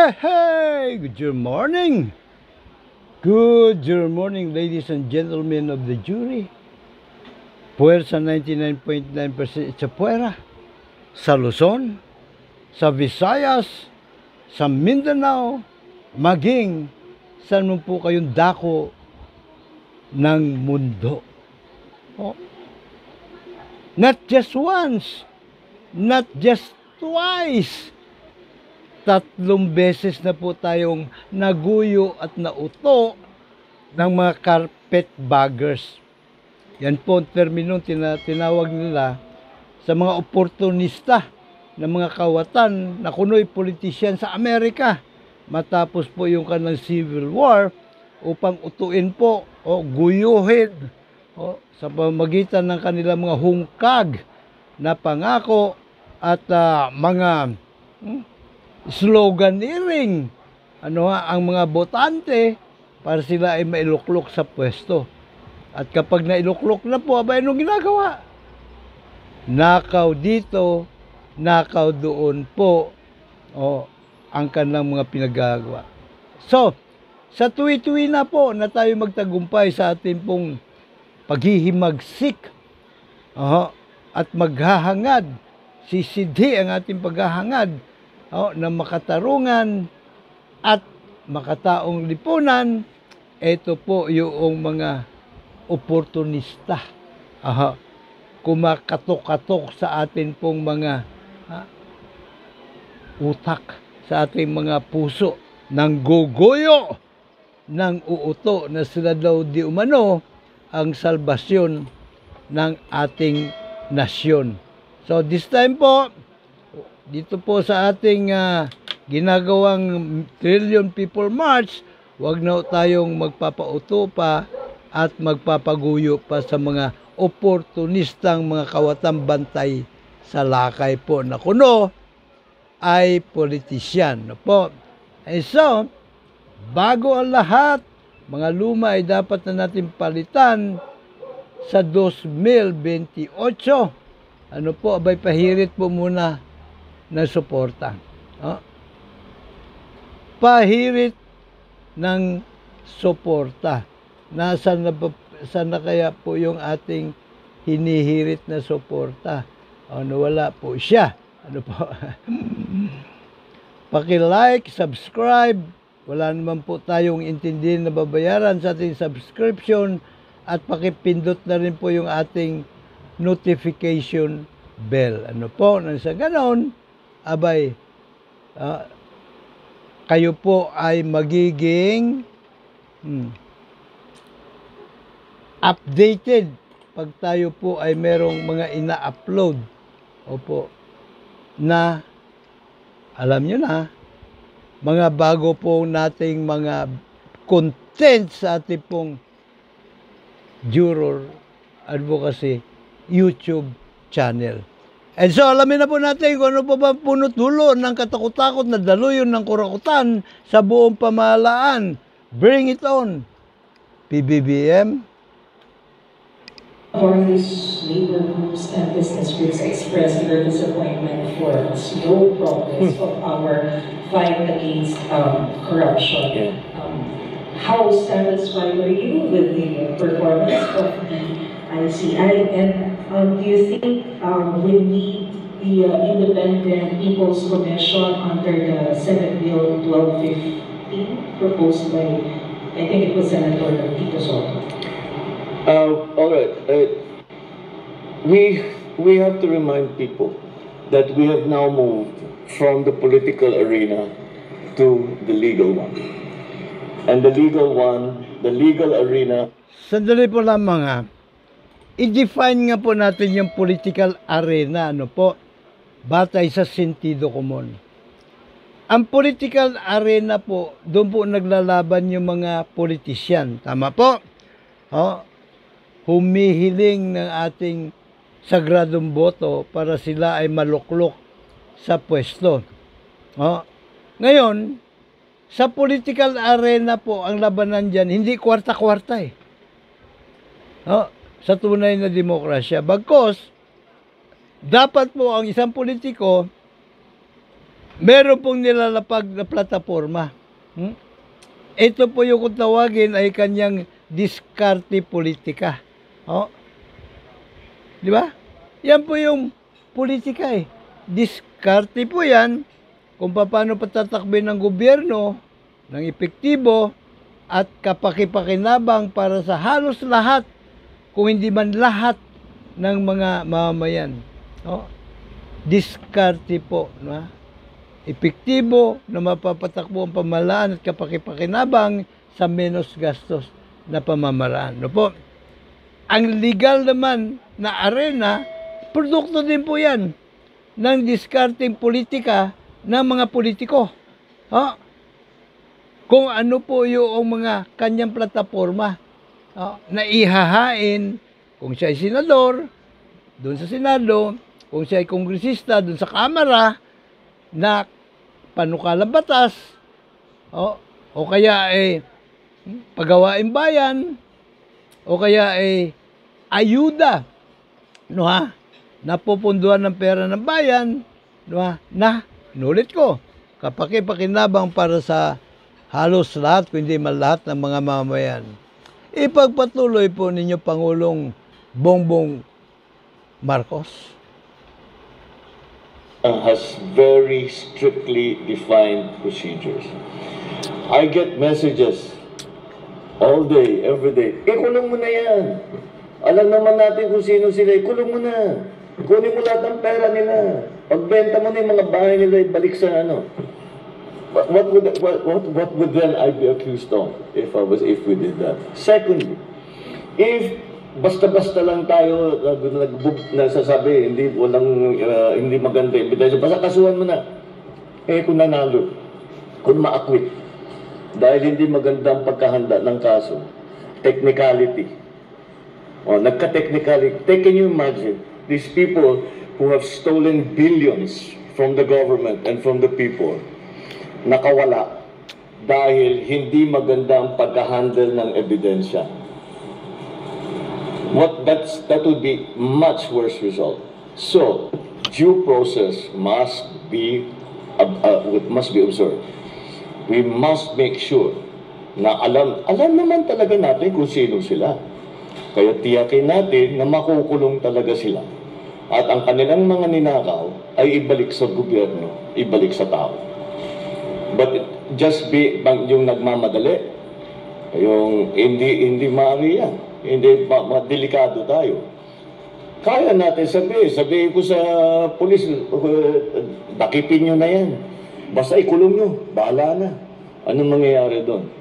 Hey, hey! Good morning! Good morning, ladies and gentlemen of the jury. Puwersa 99.9% sa Puwera, sa Luzon, sa Visayas, sa Mindanao, maging saan mo po kayong dako ng mundo. Oh. Not just once, not just twice, 3 beses na po tayong naguyo at nauto ng mga carpetbaggers. Yan po ang termino tinawag nila sa mga oportunista ng mga kawatan na kuno'y politician sa Amerika. Matapos po yung kanilang Civil War upang utuin po o guyuhin sa pamamagitan ng kanilang mga hungkag na pangako at mga sloganeering ang mga botante para sila ay mailuklok sa pwesto. At kapag nailuklok na po, abay anong ginagawa? Nakaw dito, nakaw doon po ang kanilang mga pinagagawa. So, sa tuwi-tuwi na po na tayo magtagumpay sa ating pong paghihimagsik at maghahangad, sisidhi ang ating paghahangad na makatarungan at makataong lipunan. Ito po yung mga oportunista kumakatok-katok sa atin pong mga utak, sa ating mga puso, ng guguyo, ng uuto na sila daw di umano ang salbasyon ng ating nasyon. So this time po, dito po sa ating ginagawang Trillion People March, wag na tayong magpapauto pa at magpapaguyo pa sa mga oportunistang mga kawatang bantay sa lakay po na kuno ay politisyan. Po. So, bago ang lahat, mga luma ay dapat na natin palitan sa 2028. Ano po, abay pahirit po muna ng suporta. Pahirit ng suporta. Nasaan na kaya po yung ating hinihirit na suporta? Wala po siya. Ano po? Paki-like, subscribe. Wala naman po tayong intindihin na babayaran sa ating subscription. At pakipindot na rin po yung ating notification bell. Ano po? Nang sa ganon, abay, kayo po ay magiging updated pag tayo po ay merong mga ina-upload. Opo, na alam nyo na, mga bago po nating mga content sa ating pong Juror Advocacy YouTube channel. And so, alamin na po natin kung ano pa ba punot-dulo ng katakot-takot na daluyon ng kurakutan sa buong pamahalaan. Bring it on, PBBM. Various labor groups and business groups expressed their disappointment for slow progress of our fight against corruption. How satisfied were you with the performance of the ICI, and do you think we need the Independent People's Commission under the Senate Bill 1215 proposed by, I think it was Senator Tito Soto? All right. We have to remind people that we have now moved from the political arena to the legal one. And the legal arena. Sandali po lamang i-define nga po natin yung political arena, ano po, batay sa sentido komon. Ang political arena po, doon po naglalaban yung mga politisyan. Tama po? Humihiling ng ating sagradong boto para sila ay maluklok sa pwesto. Ngayon, sa political arena po, ang labanan dyan, hindi kwarta-kwarta sa tunay na demokrasya. Bagkos, dapat po ang isang politiko meron pong nilalapag na plataforma. Ito po yung kung tawagin ay kanyang diskarte politika. Oh. Di ba? Yan po yung politika eh. Diskarte po yan kung paano patatakbin ng gobyerno ng epektibo at kapakipakinabang para sa halos lahat, kung hindi man lahat ng mga mamamayan. Oh. Diskarte po. No? Epektibo na mapapatakbo ang pamahalaan at kapakipakinabang sa menos gastos na pamamaraan. No po? Ang legal naman na arena, produkto din po yan ng discarding politika ng mga politiko. Kung ano po yung mga kanyang plataforma na ihahain, kung siya ay senador, doon sa Senado, kung siya ay kongresista, doon sa Kamara, na panukalang batas, o kaya ay pagawain bayan, o kaya ay ayuda, no ha, napupunduhan ng pera ng bayan, no ha, na, inulit ko, kapakipakinabang para sa halos lahat, kundi man lahat ng mga mamayan. Ipagpatuloy po ninyo Pangulong Bongbong Marcos. Has very strictly defined procedures. I get messages all day, every day. Kulong mo na yan. Alam naman natin kung sino sila. Kulong mo na. Kunin mo lahat ng pera nila. Pagbenta mo na yung mga bahay nila, ibalik sa ano. What would then I be accused of if we did that? Secondly, if basta-basta lang tayo nasasabi, hindi maganda yung ebidensya, basta kasuhan mo na. Kung nanalo, kung ma-acquit, dahil hindi maganda ang pagkahanda ng kaso, technicality. Nagka-technicality. Can you imagine, these people who have stolen billions from the government and from the people, nakawala dahil hindi maganda ang pagkahandle ng ebidensya. That would be much worse result. So, due process must be observed. We must make sure na alam naman talaga natin kung sino sila. Kaya tiyakin natin na makukulong talaga sila. At ang kanilang mga ninakaw ay ibalik sa gobyerno, ibalik sa tao. But just yung nagmamadali, yung hindi maaari yan. Hindi, delikado tayo. Kaya natin sabihin ko sa pulis, dakipin nyo na yan. Basta ikulong nyo, bahala na. Anong mangyayari doon?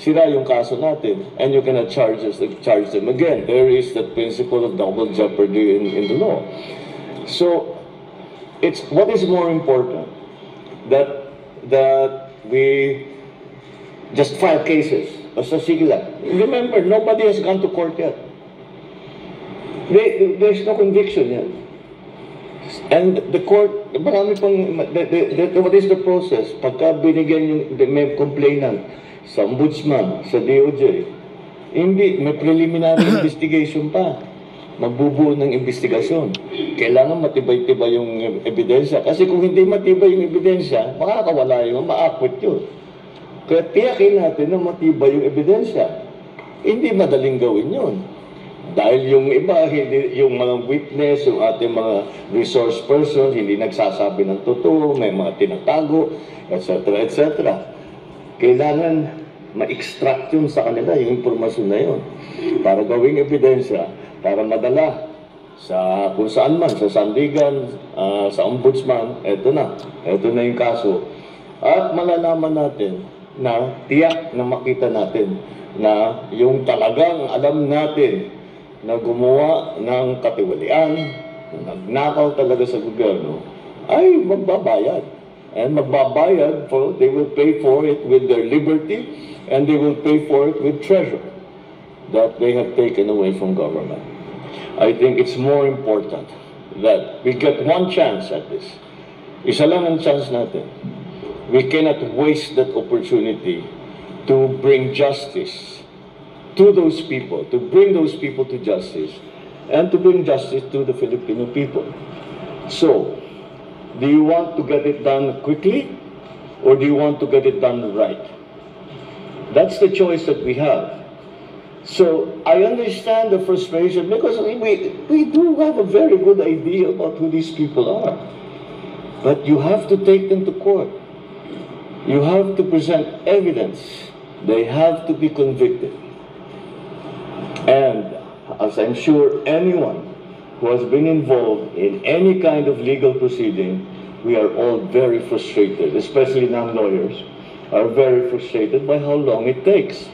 Sira yung kaso natin, and you cannot charge them again. There is the principle of double jeopardy in the law. So, what is more important? That we just file cases. Basta sige lang. Remember, nobody has gone to court yet. There's no conviction yet. And the court, marami pang, what is the process? Pagka binigyan yung may complainant sa ombudsman, sa DOJ, hindi, may preliminary investigation pa. Magbubuo ng investigasyon. Kailangan matibay-tibay yung ebidensya. Kasi kung hindi matibay yung ebidensya, makakawala yun, ma-acquit yun. Kaya tiyakin natin na matibay yung ebidensya. Hindi madaling gawin yun. Dahil yung iba, yung mga witness, yung ating mga resource person, hindi nagsasabi ng totoo, may mga tinatago, etc. etc. Kailangan ma-extract yun sa kanila, yung impormasyon na yun. Para gawing ebidensya, para madala sa kung saan man, sa sandigan, sa ombudsman, eto na yung kaso. At malalaman natin na tiyak na makita natin na yung talagang alam natin na gumawa ng katiwalian, na nagnakaw talaga sa gobyerno, ay magbabayad. And magbabayad, they will pay for it with their liberty, and they will pay for it with treasure that they have taken away from government. I think it's more important that we get one chance at this. Isa lang ang chance natin. We cannot waste that opportunity to bring justice to those people, to bring those people to justice, and to bring justice to the Filipino people. So, Do you want to get it done quickly, or do you want to get it done right? That's the choice that we have. So I understand the frustration because we do have a very good idea about who these people are. But you have to take them to court. You have to present evidence. They have to be convicted. And as I'm sure anyone who has been involved in any kind of legal proceeding, we are all very frustrated, especially non-lawyers, are very frustrated by how long it takes.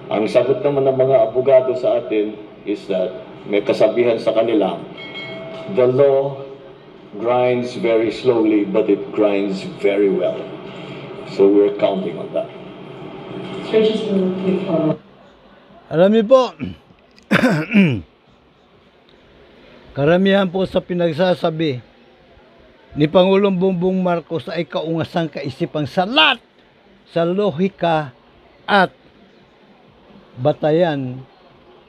Ang sagot naman ng mga abogado sa atin is that may kasabihan sa kanila, the law grinds very slowly, but it grinds very well. So we're counting on that. Sir, just a quick follow-up. Alam niyo po, karamihan po sa pinagsasabi ni Pangulong Bongbong Marcos ay kaungasang kaisipang salat sa lohika at batayan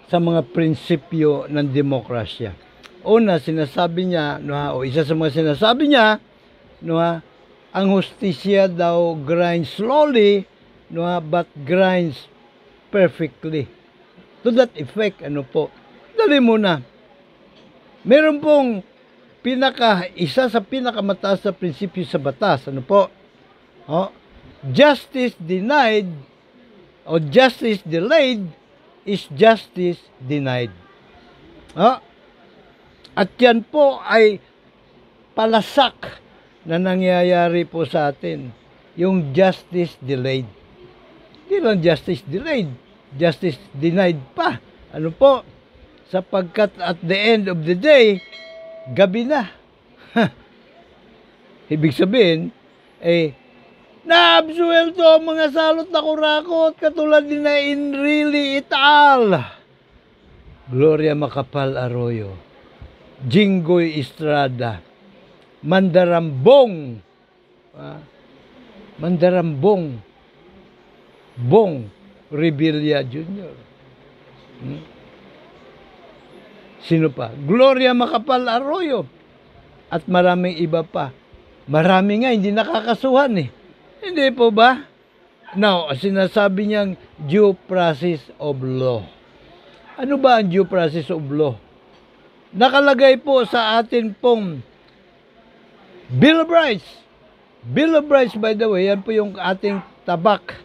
sa mga prinsipyo ng demokrasya. Una, sinasabi niya, o isa sa mga sinasabi niya, ang hustisya daw grinds slowly, but grinds perfectly. To that effect, dali muna. Meron pong isa sa pinakamataas na prinsipyo sa batas, justice denied o justice delayed is justice denied. At yan po ay palasak na nangyayari po sa atin. Yung justice delayed. Hindi lang justice delayed, justice denied pa. Sapagkat at the end of the day, gabi na. Ibig sabihin, naabsuelto ang mga salot na kurakot katulad din na Enrile et al. Gloria Macapagal Arroyo, Jinggoy Estrada, Mandarambong, Bong Revilla Jr. Sino pa? Gloria Macapagal Arroyo. At maraming iba pa. Marami nga hindi nakakasuhan Hindi po ba? Now, sinasabi niyang due process of law. Ano ba ang due process of law? Nakalagay po sa atin pong Bill of Rights. Bill of Rights, by the way, yan po yung ating tabak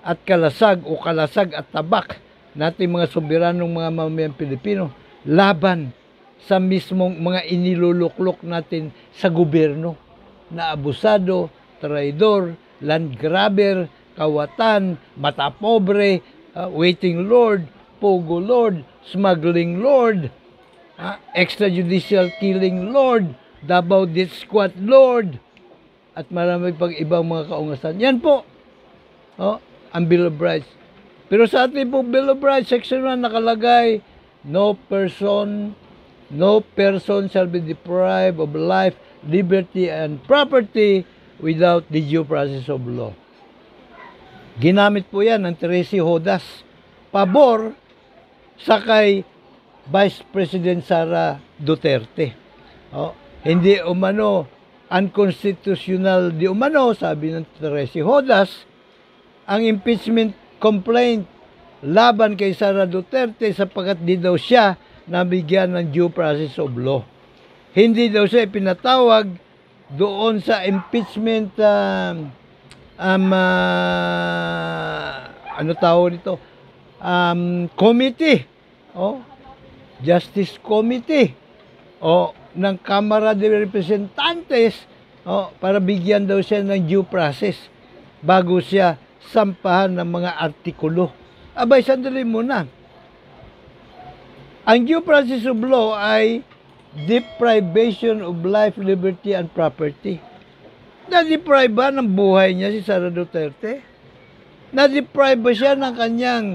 at kalasag o kalasag at tabak nating mga soberanong mga mamamayang Pilipino laban sa mismong mga iniluluklok natin sa gobyerno na abusado, traidor, land grabber, kawatan, mata pobre, waiting lord, pogo lord, smuggling lord, extrajudicial killing lord, Davao Death Squad lord, at marami pang ibang mga kaungasan. Yan po ang Bill of Rights. Pero sa ating po Bill of Rights, section 1 nakalagay, no person shall be deprived of life, liberty, and property without the due process of law. Ginamit po yan ng Tracy Hodas. Pabor sa kay Vice President Sara Duterte. Hindi umano, unconstitutional di umano, sabi ng Tracy Hodas, ang impeachment complaint laban kay Sara Duterte sapagkat di daw siya nabigyan ng due process of law. Hindi daw siya ipinatawag doon sa impeachment committee, Justice Committee ng Kamara de Representantes para bigyan daw siya ng due process bago siya sampahan ng mga artikulo. Abay, sandali muna. Ang due process of law ay deprivation of life, liberty, and property. Na-deprive ba ng buhay niya si Sara Duterte? Na-deprive ba siya ng kanyang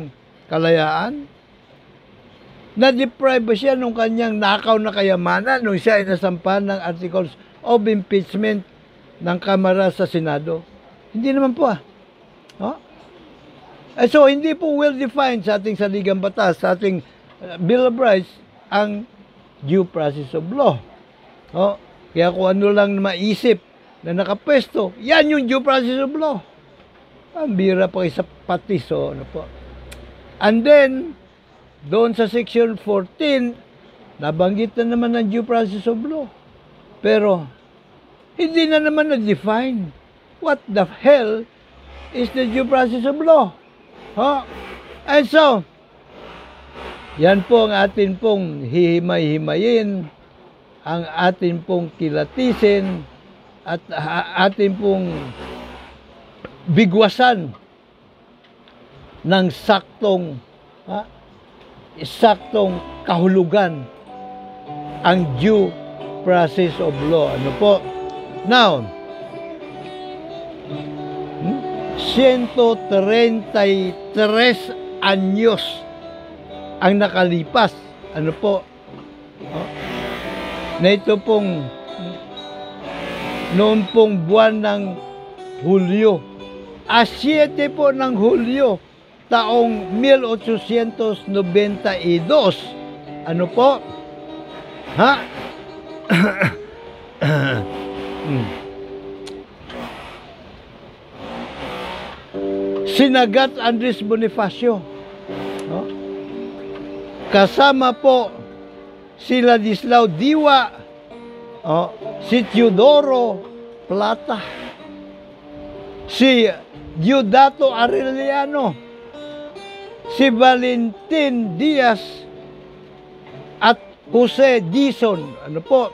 kalayaan? Na-deprive ba siya ng kanyang nakaw na kayamanan nung siya ay nasampahan ng articles of impeachment ng Kamara sa Senado? Hindi naman po So, hindi po well-defined sa ating saligang batas, sa ating Bill of Rights, ang due process of law. Kaya kung ano lang maisip na nakapwesto, yan yung due process of law. Ang bira pa kayo sa patis, ano po. And then, doon sa section 14, nabanggit na naman ng due process of law. Pero, hindi na naman na-define. What the hell is the due process of law? And so, yan po ang atin pong hihimay-himayin, ang atin pong kilatisin, at atin pong bigwasan ng saktong kahulugan ang due process of law. Ano po? Now, 133 anyos ang nakalipas. Ano po? Na ito pong noon pong buwan ng Hulyo. 7 po ng Hulyo, taong 1892. Ano po? Sinagat Andres Bonifacio. Kasama po si Ladislao Diwa, si Teodoro Plata, si Diodato Arellano, si Valentin Diaz, at Jose Dizon, ano po,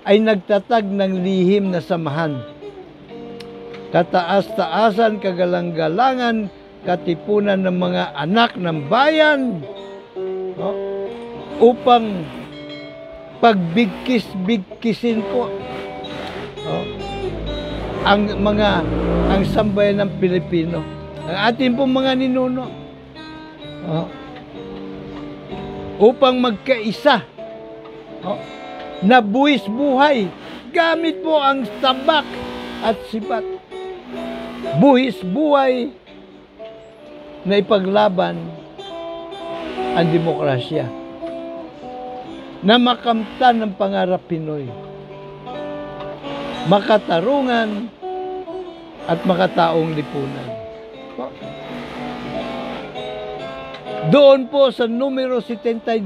ay nagtatag ng lihim na samahan. Kataas-taasan, kagalang-galangan, katipunan ng mga anak ng bayan, upang pagbigkis-bigkisin po ang sambayan ng Pilipino, ang ating pong mga ninuno, upang magkaisa, na buwis buhay gamit po ang tabak at sibat. Buwis buhay na ipaglaban ang demokrasya, na makamtan ng pangarap Pinoy, makatarungan at makataong lipunan. Doon po sa numero 72,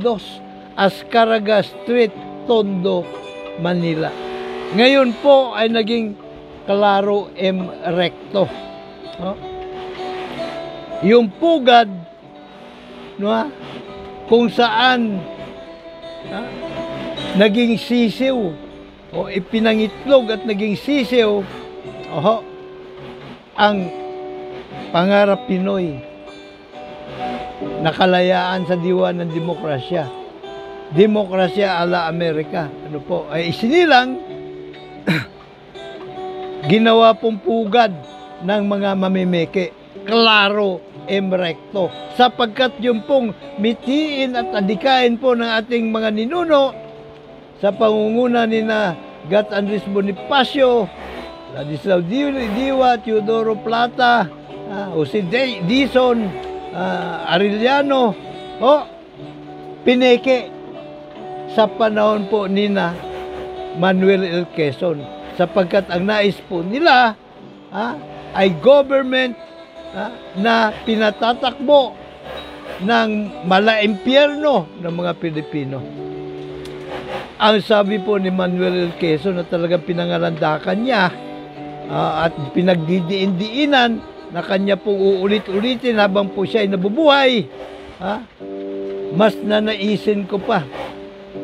Azcaraga Street, Tondo, Manila. Ngayon po ay naging Claro M. Recto. Yung pugad, kung saan naging sisiw o ipinangitlog at naging sisiw ang pangarap Pinoy na kalayaan sa diwa ng demokrasya. Demokrasya ala Amerika. Ano po? Ay isinilang ginawa pong pugad ng mga mamimeke. Claro M. Recto. Sapagkat yung pong mitiin at adikain po ng ating mga ninuno sa pangunguna ni na Gat Andres Bonifacio, Ladislao Diwa, Teodoro Plata, Jose Dizon, Arellano, pineke sa panahon po ni na Manuel L. Quezon, sapagkat ang nais po nila ay government na pinatatakbo ng malaimpyerno ng mga Pilipino. Ang sabi po ni Manuel L. Quezon na talagang pinangalandakan niya at pinagdidiin-diinan na kanya pong uulit-ulitin habang po siya ay nabubuhay, mas nanaisin ko pa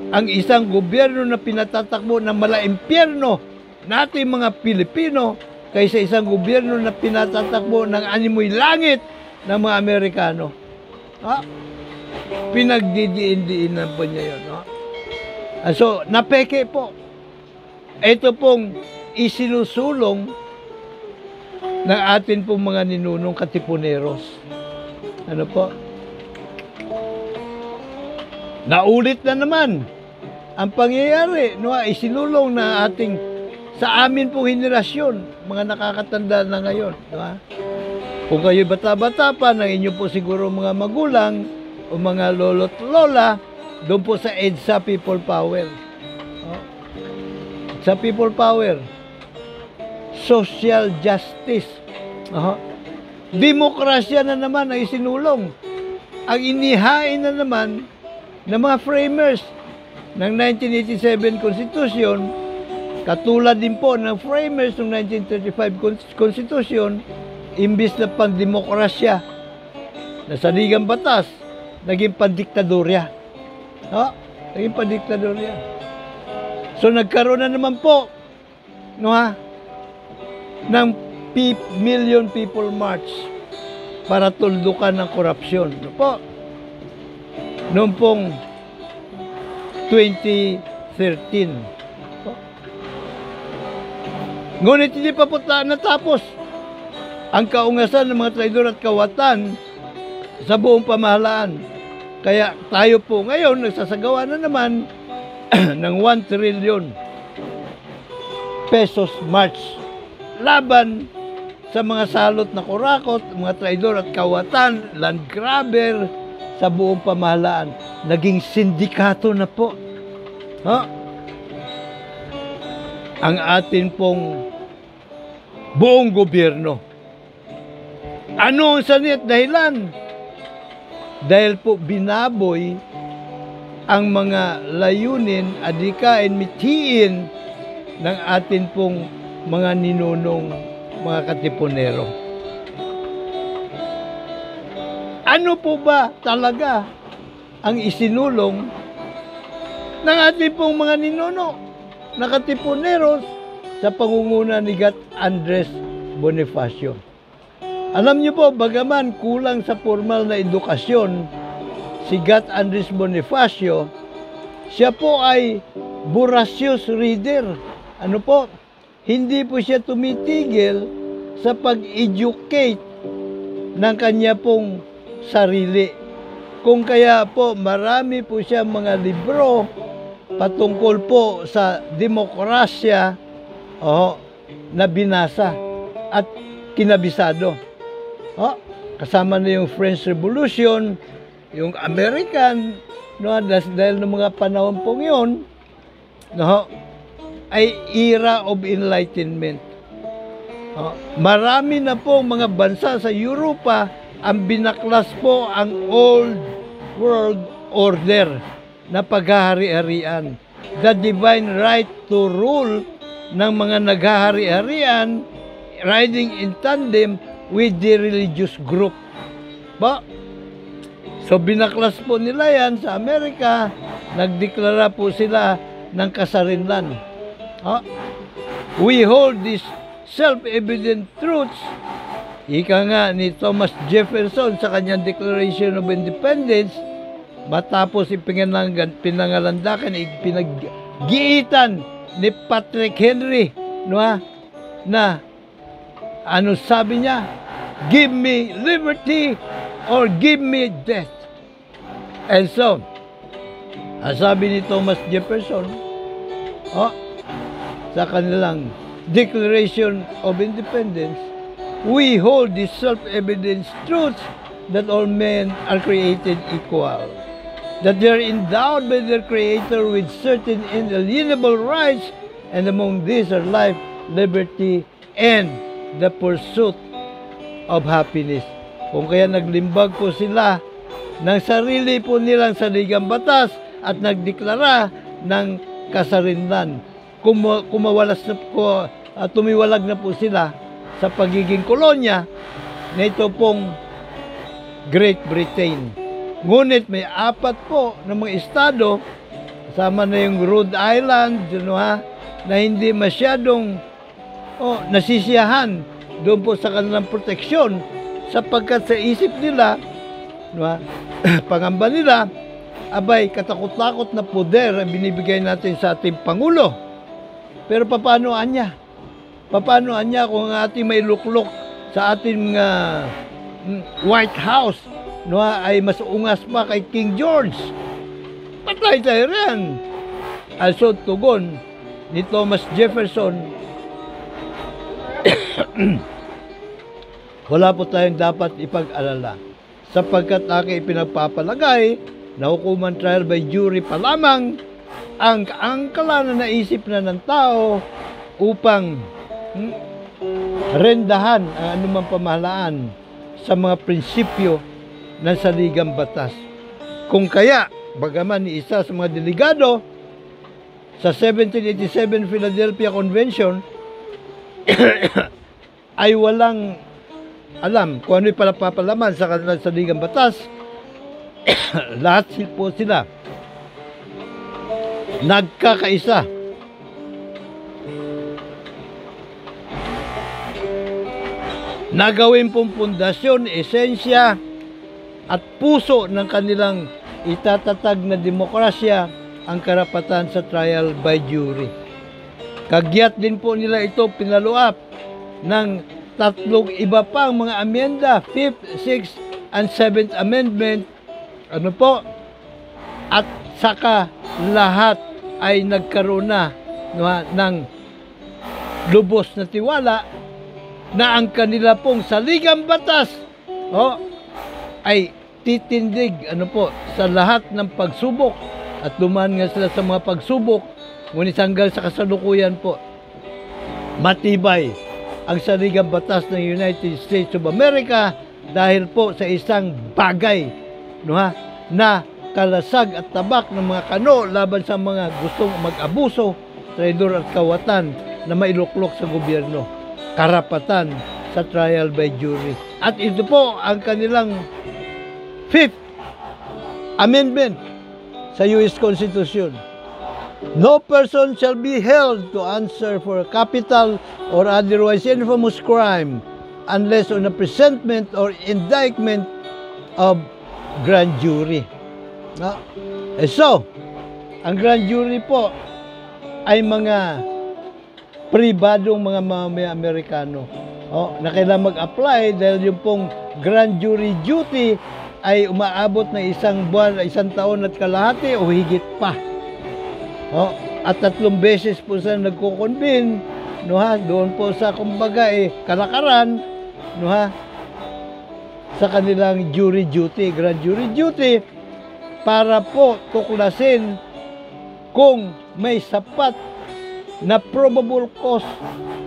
ang isang gobyerno na pinatatakbo ng malaimpyerno nating mga Pilipino kaysa isang gobyerno na pinatatakbo ng animoy langit ng mga Amerikano. Pinagdidiin-diinan po niya yun. So, napeke po. Ito pong isinusulong ng atin pong mga ninunong katipuneros. Ano po? Naulit na naman ang pangyayari, isinulong na ating sa amin pong henerasyon, mga nakakatanda na ngayon. Kung kayo bata-bata pa, ng inyo po siguro mga magulang o mga lolo't lola, doon po sa EDSA People Power. sa people power, social justice, demokrasya na naman ang isinulong. Ang inihain na naman ng mga framers ng 1987 Constitution, katulad din po ng framers ng 1935 Constitution, imbis na pang-demokrasya na saligang batas, naging pandiktadorya. Naging pandiktadorya. So nagkaroon na naman po ng million people march para tuldukan ng korupsyon. Noong pong 2013. Ngunit hindi pa po natapos ang kaungasan ng mga traidor at kawatan sa buong pamahalaan. Kaya tayo po ngayon nagsasagawa na naman ng 1 trillion pesos march laban sa mga salot na kurakot, mga traidor at kawatan, land grabber sa buong pamahalaan. Naging sindikato na po. Ang atin pong buong gobyerno. Ano ang sanit dahilan? Dahil po binaboy ang mga layunin, adikain, mithiin ng atin pong mga ninunong, mga katipunero. Ano po ba talaga ang isinulong ng ating pong mga ninuno na katipuneros sa pangunguna ni Gat Andres Bonifacio? Alam niyo po, bagaman kulang sa formal na edukasyon si Gat Andres Bonifacio, siya po ay voracious reader. Ano po? Hindi po siya tumitigil sa pag-educate ng kanya pong sarili. Kung kaya po, marami po siya mga libro patungkol po sa demokrasya na binasa at kinabisado. Kasama na yung French Revolution, yung American, dahil ng mga panahon pong yun, ay era of enlightenment. Marami na po mga bansa sa Europa ang binaklas po ang old world order na paghahari-harian. The divine right to rule ng mga naghahari-harian riding in tandem with the religious group. So binaklas po nila yan sa Amerika, nagdeklara po sila ng kasarinlan. We hold these self-evident truths, ika nga ni Thomas Jefferson sa kanyang Declaration of Independence, matapos pinangalandakan, pinaggiitan ni Patrick Henry, na ano sabi niya? Give me liberty or give me death. And so, sabi ni Thomas Jefferson, sa kanilang Declaration of Independence, we hold the self-evident truths that all men are created equal, that they are endowed by their Creator with certain inalienable rights, and among these are life, liberty, and the pursuit of happiness. Kung kaya naglimbag po sila ng sarili po nilang saligang batas at nagdeklara ng kasarinlan. Tumiwalag na po sila sa pagiging kolonya na ito pong Great Britain. Ngunit may 4 po na mga estado, kasama na yung Rhode Island, na hindi masyadong nasisiyahan doon po sa kanilang proteksyon, sapagkat sa isip nila, pangamba nila, abay, katakot-takot na poder ang binibigay natin sa ating Pangulo. Pero paano anya? Paano anya kung ating may luklok sa ating White House ay mas ungas pa kay King George? Patay tayo rin. Also, tugon ni Thomas Jefferson, wala po tayong dapat ipag-alala sapagkat aking ipinagpapalagay na hukuman trial by jury pa lamang ang kalanan na isip na ng tao upang rendahan ang anumang pamahalaan sa mga prinsipyo ng saligang batas. Kung kaya, bagaman ni isa sa mga delegado sa 1787 Philadelphia Convention ay walang alam kung ano'y palapapalaman sa kanilang saligang batas, lahat po sila nagkakaisa na gawin pong pundasyon, esensya at puso ng kanilang itatatag na demokrasya ang karapatan sa trial by jury. Kagyat din po nila ito pinaluap ng tatlong iba pang mga amyenda, 5th, 6th, and 7th Amendment. Ano po? At saka lahat ay nagkaroon na ng lubos na tiwala na ang kanila pong saligang batas ay titindig sa lahat ng pagsubok at dumaan nga sila sa mga pagsubok, ngunit hanggang sa kasalukuyan po matibay ang saligang batas ng United States of America dahil po sa isang bagay na kalasag at tabak ng mga kano laban sa mga gustong mag-abuso, traidor at kawatan na mailuklok sa gobyerno. Karapatan sa trial by jury. At ito po ang kanilang 5th Amendment sa US Constitution. No person shall be held to answer for a capital or otherwise infamous crime unless on a presentment or indictment of grand jury. No? So, ang grand jury po ay mga pribadong mga mamaya Amerikano na kailangan mag-apply dahil yung pong grand jury duty ay umaabot na isang buwan, isang taon at kalahati o higit pa. At 3 beses po sila nagko-convene doon po sa kumbaga kalakaran sa kanilang jury duty, grand jury duty, para po tuklasin kung may sapat na probable cause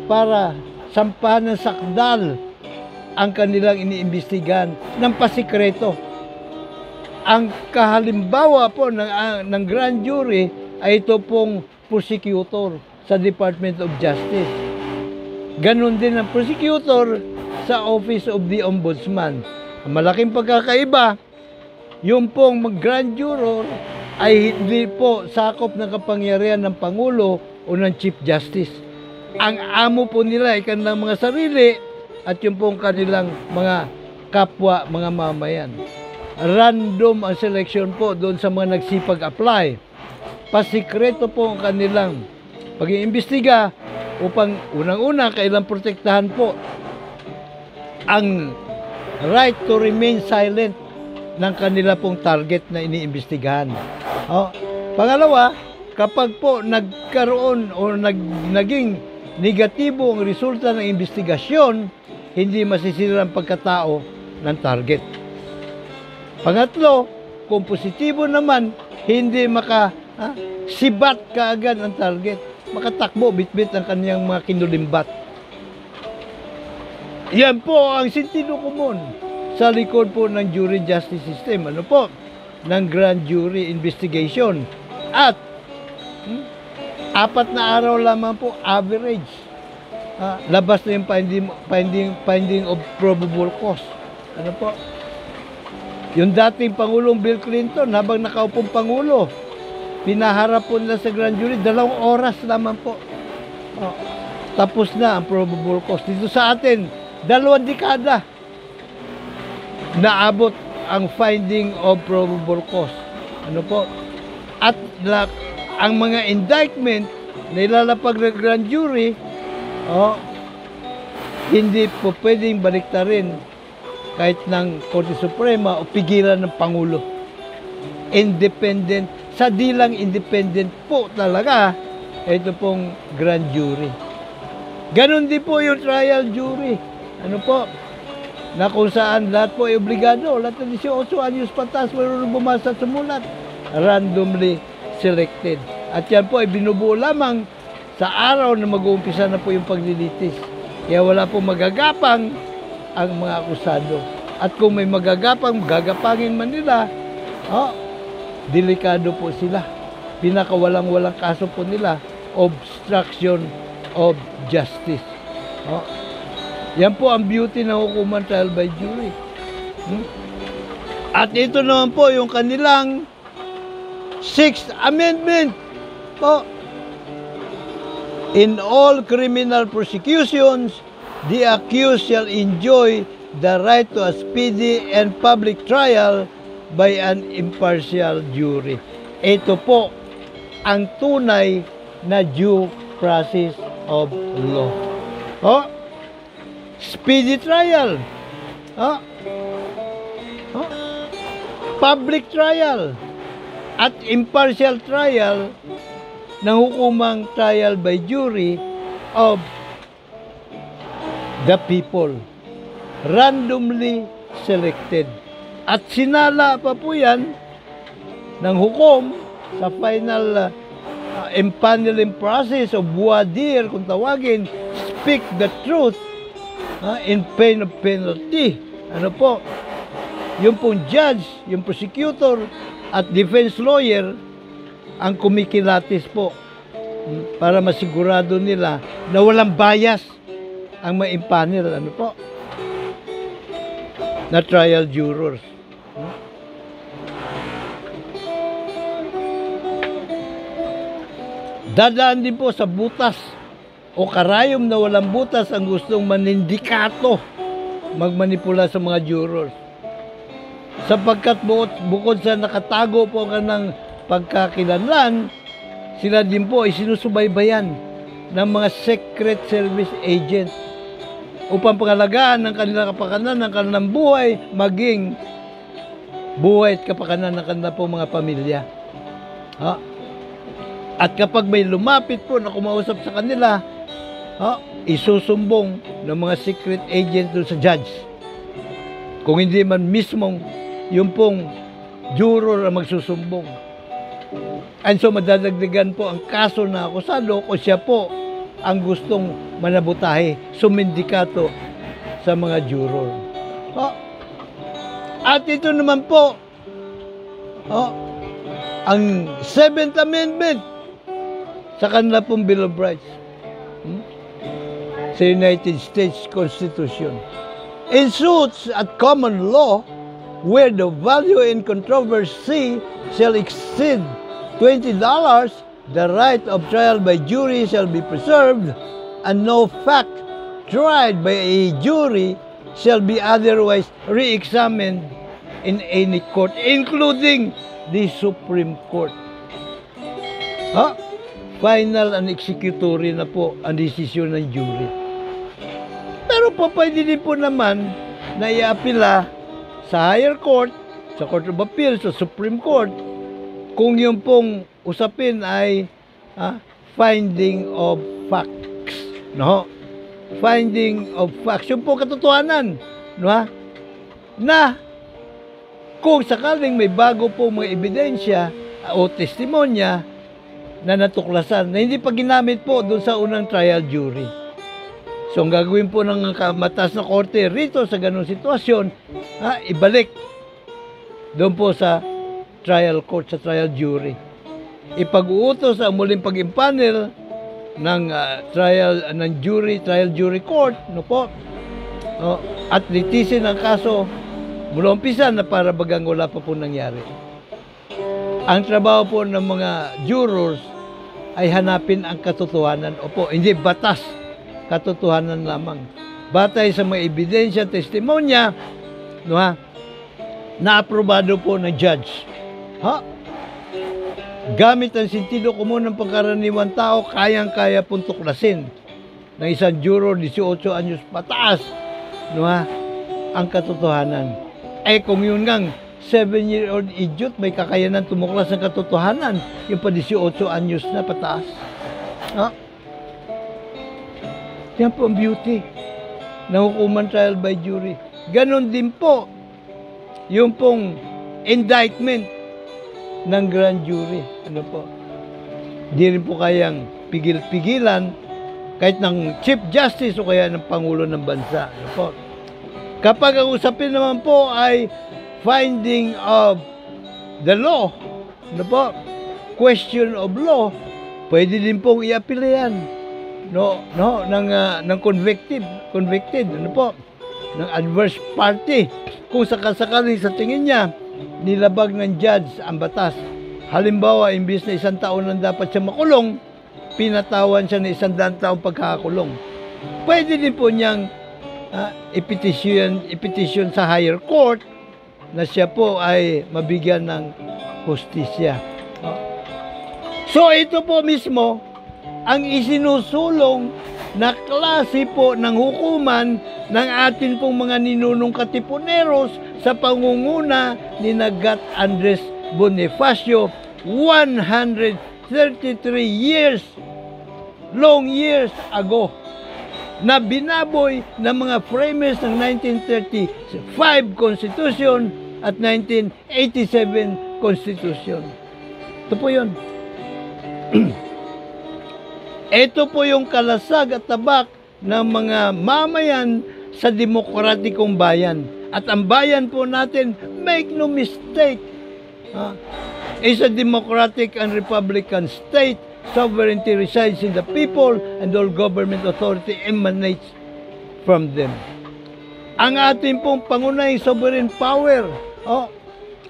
para sampahan ng sakdal ang kanilang iniimbestigahan ng pasikreto. Ang kahalimbawa po ng grand jury ay ito pong prosecutor sa Department of Justice. Ganon din ang prosecutor sa Office of the Ombudsman. Ang malaking pagkakaiba, yung pong grand juror ay hindi po sakop ng kapangyarihan ng Pangulo o ng Chief Justice. Ang amo po nila ay kanilang mga sarili at yung pong kanilang mga kapwa, mga mamayan. Random ang selection po doon sa mga nagsipag-apply. Pasikreto po ang kanilang pag-iimbestiga upang unang-una kailang protektahan po ang right to remain silent ng kanila pong target na iniimbestigahan. Pangalawa, kapag po nagkaroon o naging negatibo ang resulta ng investigasyon, hindi masisira ang pagkatao ng target. Pangatlo, kung positibo naman, hindi sibat kaagad ang target. Makatakbo, bitbit ang kanyang mga kinulimbat. Yan po ang sentido komon sa likod po ng jury justice system. Ng grand jury investigation. At 4 na araw lamang po average. Labas na yung finding of probable cause. Yung dating Pangulong Bill Clinton, habang nakaupong Pangulo, pinaharap po nila sa grand jury, 2 oras lamang po. Tapos na ang probable cause. Dito sa atin, 2 dekada naabot ang finding of probable cause. At ang mga indictment na ilalapag ng grand jury, hindi po pwedeng baliktarin kahit ng Korte Suprema o pigilan ng Pangulo. Independent, sa dilang independent po talaga, ito pong grand jury. Ganon din po yung trial jury. Na kung saan lahat po ay obligado, lahat ng 18 anyos patas, mayroon bumasa at sumulat, randomly selected. At yan po ay binubuo lamang sa araw na mag-uumpisa na po yung paglilitis. Kaya wala po magagapang ang mga akusado. At kung may magagapang, gagapangin man nila, delikado po sila. Pinakawalang-walang kaso po nila, obstruction of justice. Yan po ang beauty ng hukuman trial by jury. At ito naman po yung kanilang 6th Amendment. In all criminal prosecutions, the accused shall enjoy the right to a speedy and public trial by an impartial jury. Ito po ang tunay na due process of law. Speedy trial. Public trial. At impartial trial ng hukumang trial by jury of the people. Randomly selected. At sinala pa po yan ng hukom sa final empaneling process of voir dire, kung tawagin, speak the truth in pain of penalty. Ano po? Yung pong judge, yung prosecutor, at defense lawyer, ang kumikilatis po para masigurado nila na walang bias ang ma-impanel, ano po, na trial jurors. Dadaan din po sa butas o karayom na walang butas ang gustong manindikato, magmanipula sa mga jurors. Sapagkat bukod sa nakatago po ka ng pagkakilanlan, sila din po ay sinusubaybayan ng mga secret service agent upang pangalagaan ng kanilang kapakanan, ng kanilang buhay, maging buhay at kapakanan ng kanilang po mga pamilya. At kapag may lumapit po na kumausap sa kanila, isusumbong ng mga secret agent doon sa judge. Kung hindi man mismong yung pong juror ang magsusumbong. And so madadagdagan po ang kaso na akusado kung siya po ang gustong manabutahe, sumindikato sa mga juror. At ito naman po, ang 7th Amendment sa kanila pong Bill of Rights sa United States Constitution. In suits at common law, where the value in controversy shall exceed $20, the right of trial by jury shall be preserved, and no fact tried by a jury shall be otherwise re-examined in any court, including the Supreme Court. Final and executory na po ang desisyon ng jury. Pero po pwede din po naman na i-apila sa higher court, sa Court of Appeal, sa Supreme Court, kung yung pong usapin ay finding of facts. No? Finding of facts. Yung pong katotohanan. No? Na kung sakaling may bago po mga ebidensya o testimonya na natuklasan, na hindi pa ginamit po doon sa unang trial jury. So, ang gagawin po ng mataas na korte rito sa ganung sitwasyon, ibalik doon po sa trial court, sa trial jury. Ipag-uutos ang muling pag-impanel ng trial jury court, no po, at litisin ang kaso mula umpisa na para bagang wala pa po nangyari. Ang trabaho po ng mga jurors ay hanapin ang katotohanan. Opo, hindi batas, katotohanan lamang. Batay sa mga ebidensya, testimonya, no ha, na-aprobado po ng judge. Gamit ang sentido komon ng pangkaraniwang tao, kayang-kaya pong tuklasin ng isang juror 18 anyos pataas, no ha, ang katotohanan. Kung yun ngang 7-year-old idiot may kakayanan tumuklas ng katotohanan, yung pa 18 anyos na pataas. Yan po ang beauty ng hukuman trial by jury. Ganon din po yung pong indictment ng grand jury. Ano po? di rin po kayang pigil-pigilan kahit ng Chief Justice o kaya ng Pangulo ng Bansa. Ano po? Kapag ang usapin naman po ay finding of the law, ano po? Question of law, pwede din pong i-appeal yan. Ng convicted, ano po? Ng adverse party. Kung sakasakali sa tingin niya, nilabag ng judge ang batas. Halimbawa, imbis na 1 taon lang dapat siya makulong, pinatawan siya ng 100 taong pagkakakulong. Pwede din po niyang ipetisyon sa higher court na siya po ay mabigyan ng hustisya. So ito po mismo ang isinusulong na klase po ng hukuman ng atin pong mga ninunong katipuneros sa pangunguna ni Gat Andres Bonifacio 133 long years ago, na binaboy ng mga framers ng 1935 Constitution at 1987 Constitution. Ito po yun. Ito po yung kalasag at tabak ng mga mamayan sa demokratikong bayan. At ang bayan po natin, make no mistake, is a democratic and republican state. Sovereignty resides in the people and all government authority emanates from them. Ang ating pong pangunahing sovereign power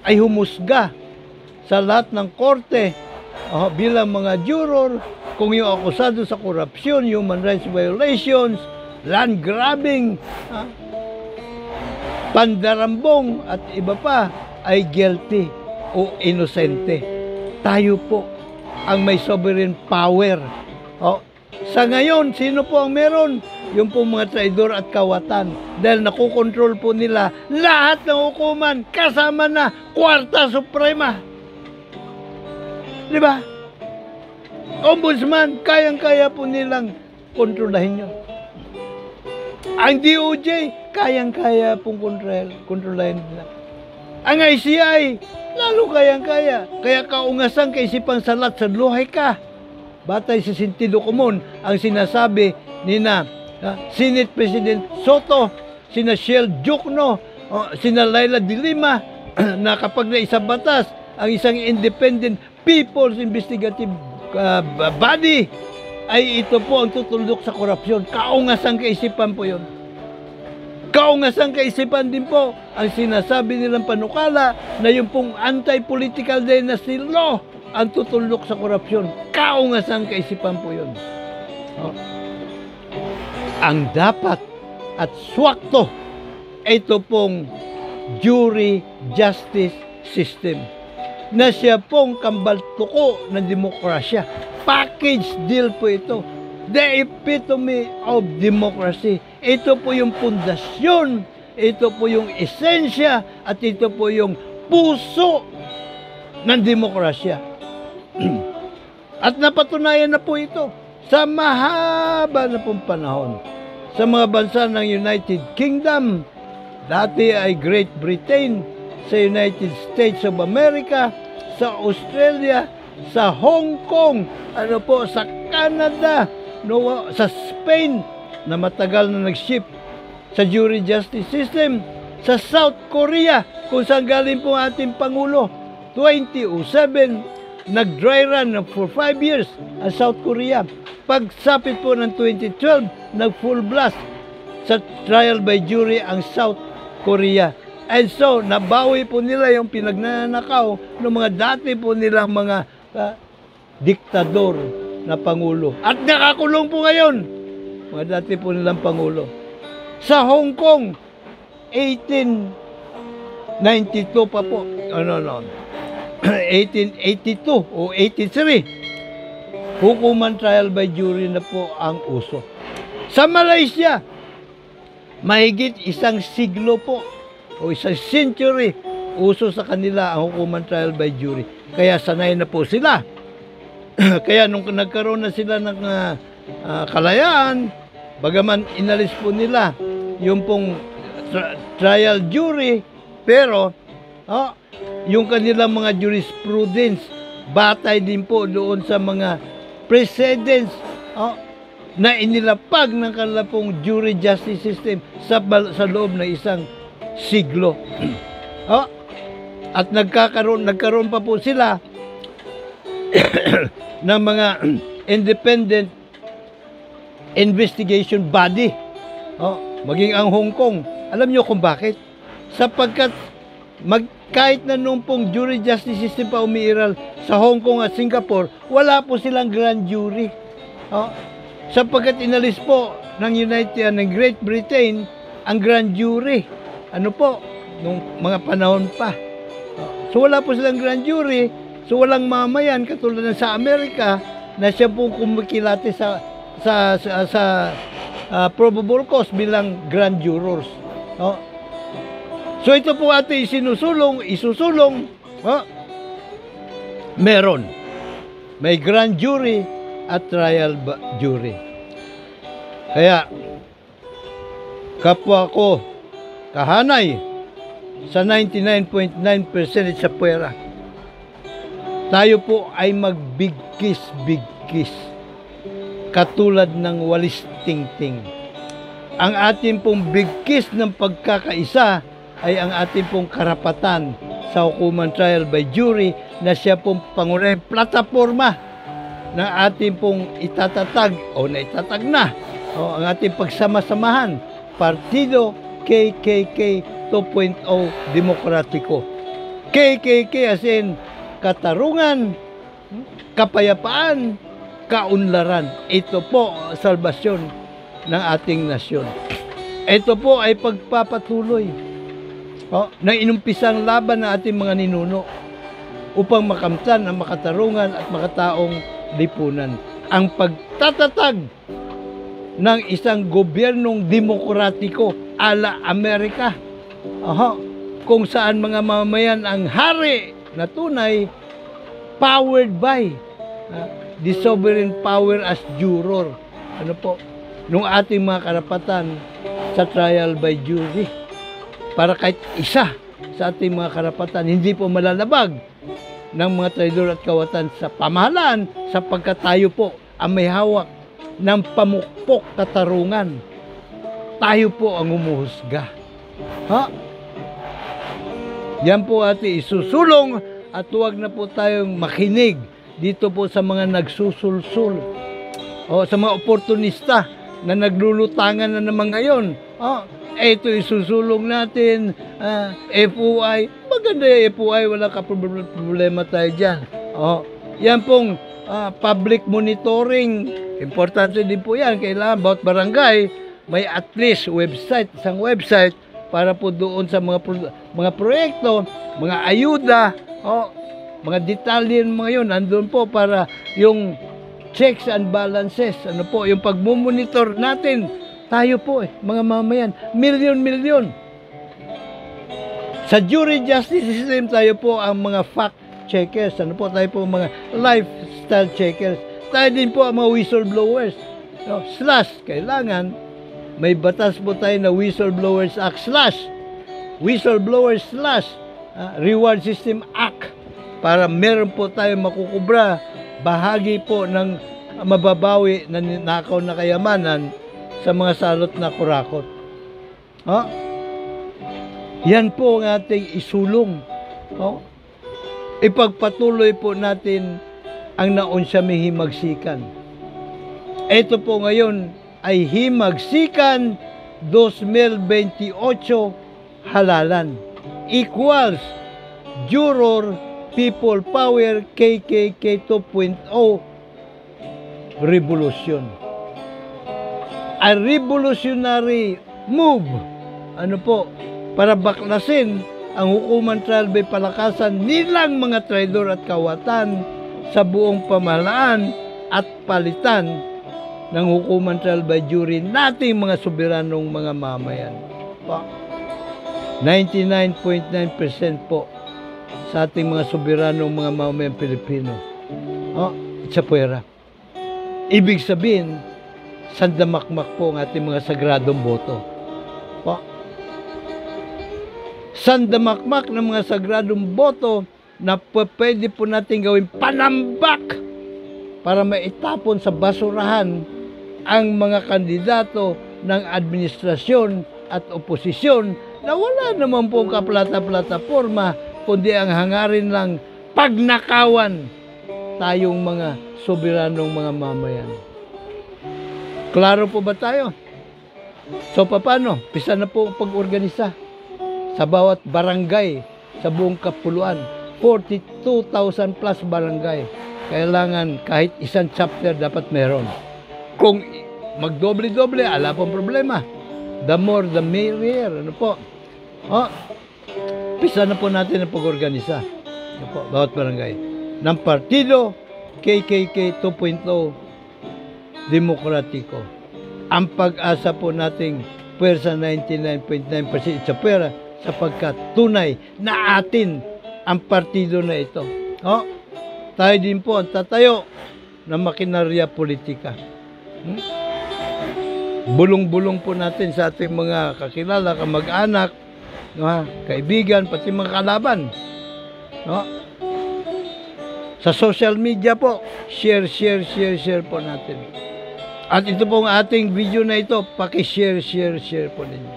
ay humusga sa lahat ng korte bilang mga juror kung yung akusado sa korupsyon, human rights violations, land grabbing, pandarambong at iba pa ay guilty o inosente. Tayo po ang may sovereign power. Sa ngayon, sino po ang meron? Yung po mga traidor at kawatan. Dahil nakukontrol po nila lahat ng hukuman, kasama na Kwarta Suprema. Di ba? Ombudsman, kayang-kaya po nilang kontrolahin yun. Ang DOJ, kayang-kaya pong kontrolahin nila. Ang ICI, lalo kayang-kaya. Kaya kaungasang kaisipang salat sa luhay ka. Batay sa sentido komon ang sinasabi ni Senate President Soto, sina Shell Jukno, sina Laila de Lima, na kapag naisa batas ang isang independent people's investigative body, ay ito po ang tutulok sa korupsyon. Kaungasang kaisipan po yun. Kaungasang kaisipan din po ang sinasabi nilang panukala na yung pong anti-political dynasty law ang tutulok sa korupsyon. Kaungasang kaisipan po yun. Ang dapat at swakto, ito pong jury justice system na siya pong kambaltuko ng demokrasya. Package deal po ito. The epitome of democracy. Ito po yung pundasyon, ito po yung esensya, at ito po yung puso ng demokrasya. At napatunayan na po ito sa mahaba na pong panahon. Sa mga bansa ng United Kingdom, dati ay Great Britain, sa United States of America, sa Australia, sa Hong Kong, sa Canada, sa Spain, na matagal na nag-ship sa jury justice system, sa South Korea, kung saan galing po ating Pangulo, 2007, nag-dry run for 5 years ang South Korea. Pagsapit po ng 2012, nag-full blast sa trial by jury ang South Korea. And so, nabawi po nila yung pinagnanakaw ng mga dati po nilang mga diktador na Pangulo. At nakakulong po ngayon, mga dati po nilang Pangulo. Sa Hong Kong, 1892 pa po. 1882 o 83. Hukuman trial by jury na po ang uso. Sa Malaysia, mahigit 1 siglo po o 1 century uso sa kanila ang hukuman trial by jury. Kaya sanay na po sila. Kaya nung nagkaroon na sila ng kalayaan, bagaman inalis po nila yung pong trial jury, pero yung kanilang mga jurisprudence batay din po doon sa mga precedents na inilapag ng kanilang pong jury justice system sa loob ng isang siglo. At nagkaroon pa po sila ng mga independent investigation body. Maging ang Hong Kong. Alam niyo kung bakit? Sapagkat kahit na nung pong jury justice system pa umiiral sa Hong Kong at Singapore, wala po silang grand jury. Sapagkat inalis po ng Great Britain ang grand jury. Ano po? Nung mga panahon pa. So wala po silang grand jury. So walang mamayan katulad ng sa Amerika na siya po kumikilati sa probable cause bilang grand jurors. So ito po ating isusulong, meron. May grand jury at trial jury. Kaya, kapwa ko, kahanay, sa 99.9% sa puwera, tayo po ay magbigkis-bigkis, katulad ng walis tingting. Ang ating pong bigkis ng pagkakaisa ay ang ating pong karapatan sa hukuman trial by jury na siya pong pangunahing plataforma ng ating pong itatatag o naitatag na ang ating pagsama-samahan, Partido KKK 2.0 Demokratiko. KKK as in katarungan, kapayapaan, kaunlaran. Ito po salbasyon ng ating nasyon. Ito po ay pagpapatuloy na inumpisang laban ng ating mga ninuno upang makamtan ang makatarungan at makataong lipunan. Ang pagtatatag ng isang gobyernong demokratiko ala Amerika, kung saan mga mamamayan ang hari na tunay, powered by the sovereign power as juror. Ano po? Nung ating mga karapatan sa trial by jury. Para kahit isa sa ating mga karapatan hindi po malalabag ng mga traidor at kawatan sa pamahalaan sapagkat tayo po ang may hawak ng pamukpok katarungan. Tayo po ang umuhusga. Yan po ating isusulong at huwag na po tayong makinig dito po sa mga nagsusulsul sa mga oportunista na naglulutangan na naman ngayon. Ito isusulong natin, FOI. Maganda yung FOI, wala ka problema tayo dyan. Yan pong public monitoring. Importante din po yan. Kailangan bawat barangay may at least isang website para po doon sa mga proyekto, mga ayuda, mga detalye mga yun, nandun po para yung checks and balances, yung pagmumonitor natin, tayo po mga mamayan, milyon-milyon. Sa jury justice system, tayo po ang mga fact checkers, tayo po mga lifestyle checkers, tayo din po ang mga whistleblowers. Kailangan, may batas po tayo na Whistleblowers Act Whistleblowers Reward System Act para meron po tayo makukubra bahagi po ng mababawi na nakaw na kayamanan sa mga salot na kurakot. Yan po ang ating isulong. Ipagpatuloy po natin ang naon siya may himagsikan. Ito po ngayon ay himagsikan 2028 halalan equals juror people power KKK 2.0 revolution. A revolutionary move para baklasin ang hukuman trial by palakasan nilang mga traidor at kawatan sa buong pamahalaan at palitan ng hukuman trial by jury nating mga soberanong mga mamayan. 99.9% po sa ating mga soberanong mga mamamayang Pilipino sa puwera. Ibig sabihin, sandamakmak po ang ating mga sagradong boto. Sandamakmak ng mga sagradong boto na pwede po natin gawin panambak para maitapon sa basurahan ang mga kandidato ng administrasyon at oposisyon na wala naman po kaplata-plataforma kundi ang hangarin lang pagnakawan tayong mga soberanong mga mamayan. Klaro po ba tayo? So paano? Pisa na po pag-organisa sa bawat barangay sa buong Kapuluan. 42,000 plus barangay. Kailangan kahit isang chapter dapat meron. Kung magdoble-doble, ala pong problema. The more, the merrier. Ano po? Pisa na po natin ang pag-organisa. Ano po? Bawat barangay. Ng partido, KKK 2.0, demokratiko. Ang pag-asa po nating pwersa 99.9% sa pera sapagkat tunay na atin ang partido na ito. Tayo din po ang tatayo ng makinarya politika. Bulong-bulong po natin sa ating mga kakilala, kamag-anak, kaibigan, pati mga kalaban. Sa social media po, share po natin. At ito pong ating video na ito, paki-share po ninyo.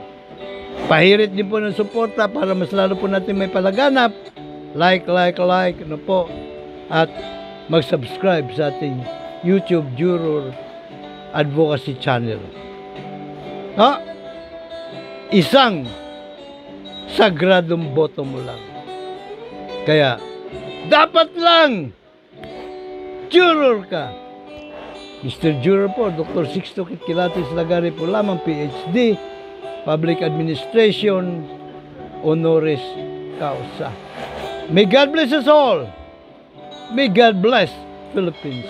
Pahirit din po ng suporta para mas lalo po natin may palaganap. Like, ano po. At mag-subscribe sa ating YouTube Juror Advocacy Channel. Isang sagradong boto mo lang. Kaya, dapat lang juror ka. Mr. Juror po, Dr. Sixto Kitkilatis Lagari po lamang, PhD, Public Administration, Honoris Causa. May God bless us all. May God bless Philippines.